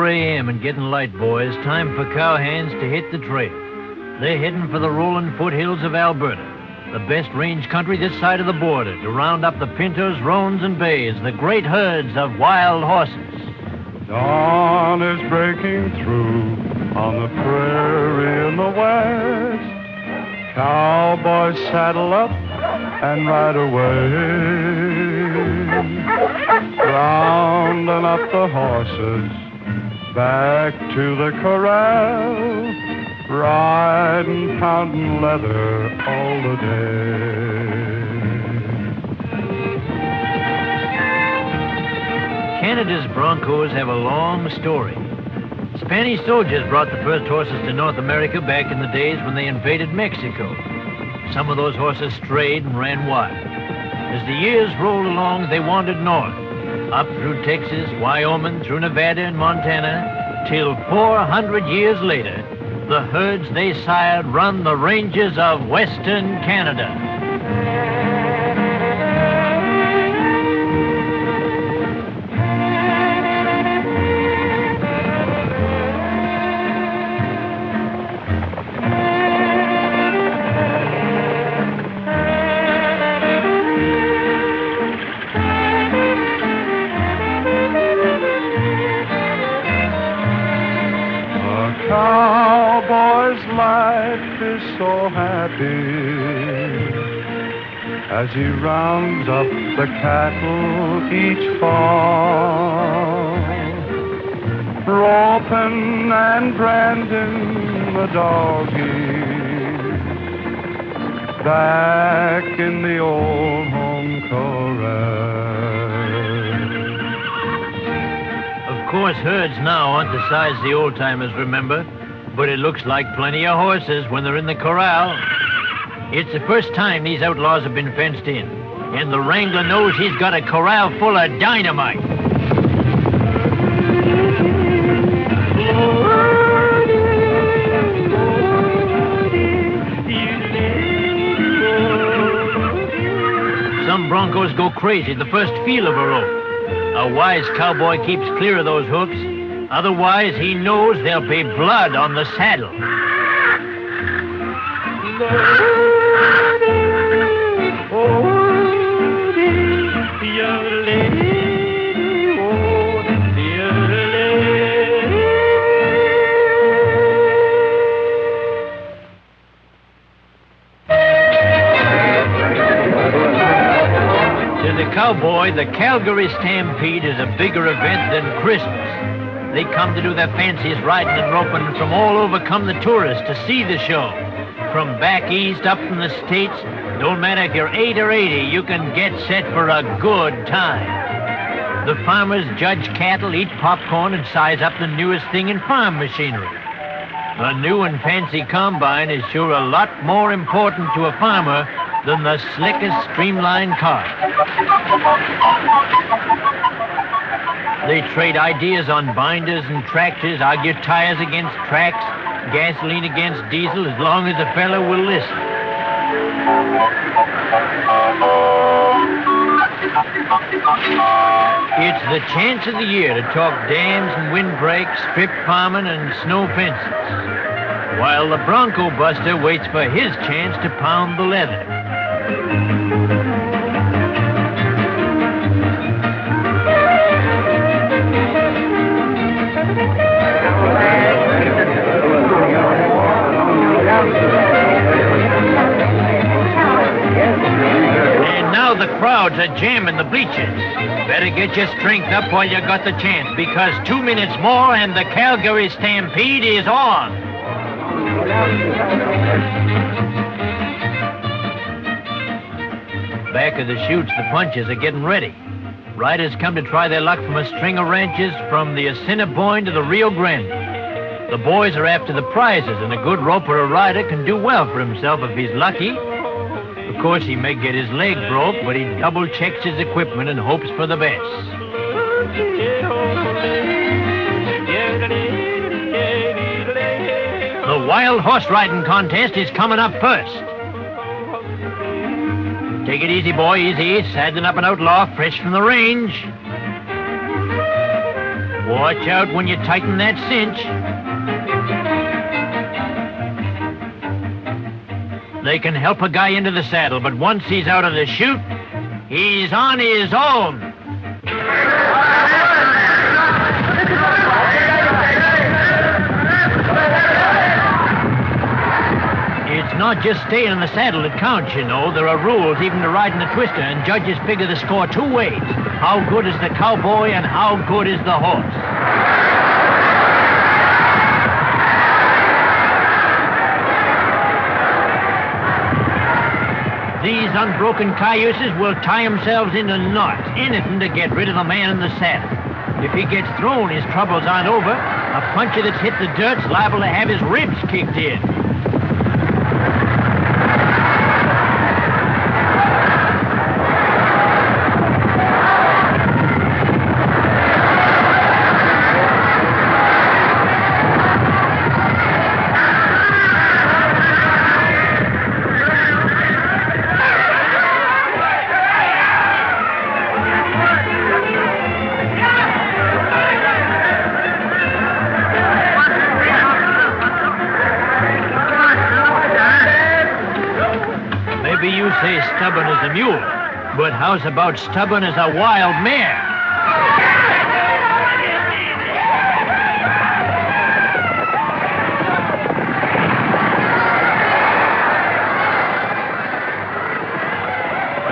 4 a.m. and getting light, boys. Time for cowhands to hit the trail. They're heading for the rolling foothills of Alberta, the best range country this side of the border, to round up the pintos, roans, and bays, the great herds of wild horses. Dawn is breaking through on the prairie in the west. Cowboys saddle up and ride away, rounding up the horses back to the corral, riding, pounding leather all the day. Canada's Broncos have a long story. Spanish soldiers brought the first horses to North America back in the days when they invaded Mexico. Some of those horses strayed and ran wild. As the years rolled along, they wandered north, up through Texas, Wyoming, through Nevada and Montana, till 400 years later, the herds they sired run the ranges of Western Canada. Cowboy's life is so happy as he rounds up the cattle each fall, roping and branding the doggies back in the old home corral. Of course, herds now aren't the size the old-timers remember, but it looks like plenty of horses when they're in the corral. It's the first time these outlaws have been fenced in, and the wrangler knows he's got a corral full of dynamite. Some Broncos go crazy the first feel of a rope. A wise cowboy keeps clear of those hooks. Otherwise, he knows there'll be blood on the saddle. To the cowboy, the Calgary Stampede is a bigger event than Christmas. They come to do their fanciest riding and roping, and from all over come the tourists to see the show. From back east up from the States, don't matter if you're 8 or 80, you can get set for a good time. The farmers judge cattle, eat popcorn, and size up the newest thing in farm machinery. A new and fancy combine is sure a lot more important to a farmer than the slickest streamlined car. They trade ideas on binders and tractors, argue tires against tracks, gasoline against diesel, as long as a fellow will listen. It's the chance of the year to talk dams and windbreaks, strip farming, and snow fences, while the Bronco Buster waits for his chance to pound the leather. And now the crowds are jamming the bleachers. Better get your strength up while you got the chance, because 2 minutes more and the Calgary Stampede is on. Back of the chutes, the punchers are getting ready. Riders come to try their luck from a string of ranches from the Assiniboine to the Rio Grande. The boys are after the prizes, and a good roper or rider can do well for himself if he's lucky. Of course, he may get his leg broke, but he double-checks his equipment and hopes for the best. The wild horse riding contest is coming up first. Take it easy, boy, easy. Saddling up an outlaw fresh from the range. Watch out when you tighten that cinch. They can help a guy into the saddle, but once he's out of the chute, he's on his own. It's not just staying in the saddle that counts, you know. There are rules even to riding a twister, and judges figure the score two ways. How good is the cowboy and how good is the horse? These unbroken cayuses will tie themselves into knots, anything to get rid of the man in the saddle. If he gets thrown, his troubles aren't over. A puncher that's hit the dirt's liable to have his ribs kicked in. Maybe you say stubborn as a mule, but how's about stubborn as a wild mare?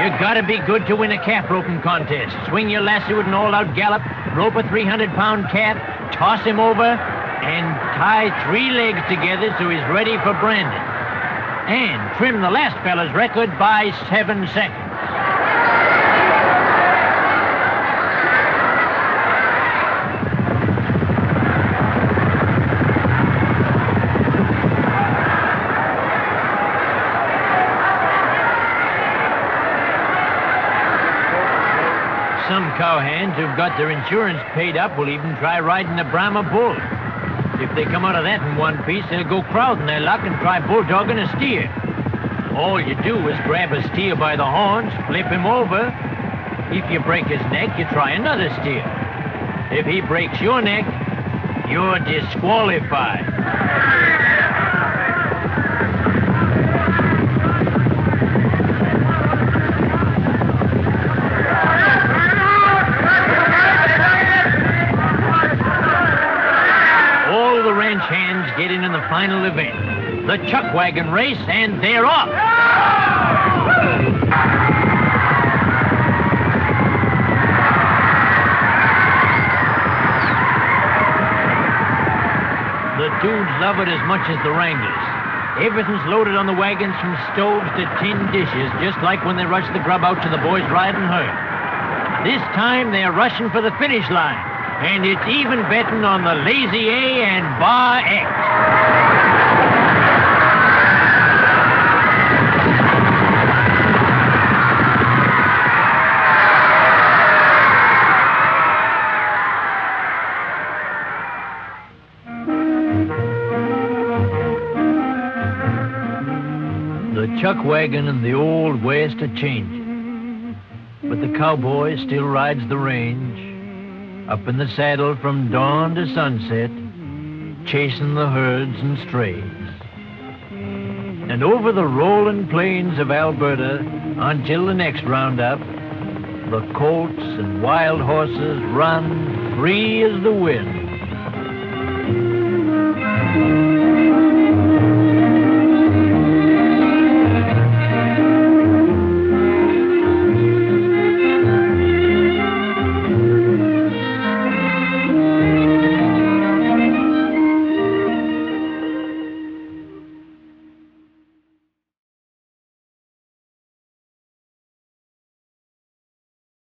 You gotta be good to win a calf roping contest. Swing your lasso with an all-out gallop, rope a 300-pound calf, toss him over, and tie 3 legs together so he's ready for branding. And trim the last fella's record by 7 seconds. Some cowhands who've got their insurance paid up will even try riding a Brahma bull. If they come out of that in one piece, they'll go crowding their luck and try bulldogging a steer. All you do is grab a steer by the horns, flip him over. If you break his neck, you try another steer. If he breaks your neck, you're disqualified. Hands get in the final event, the chuck wagon race, and they're off. The dudes love it as much as the wranglers. Everything's loaded on the wagons from stoves to tin dishes, just like when they rush the grub out to the boys riding herd. This time they're rushing for the finish line. And it's even betting on the Lazy A and Bar X. The chuck wagon and the Old West are changing. But the cowboy still rides the range, up in the saddle from dawn to sunset, chasing the herds and strays. And over the rolling plains of Alberta, until the next roundup, the colts and wild horses run free as the wind.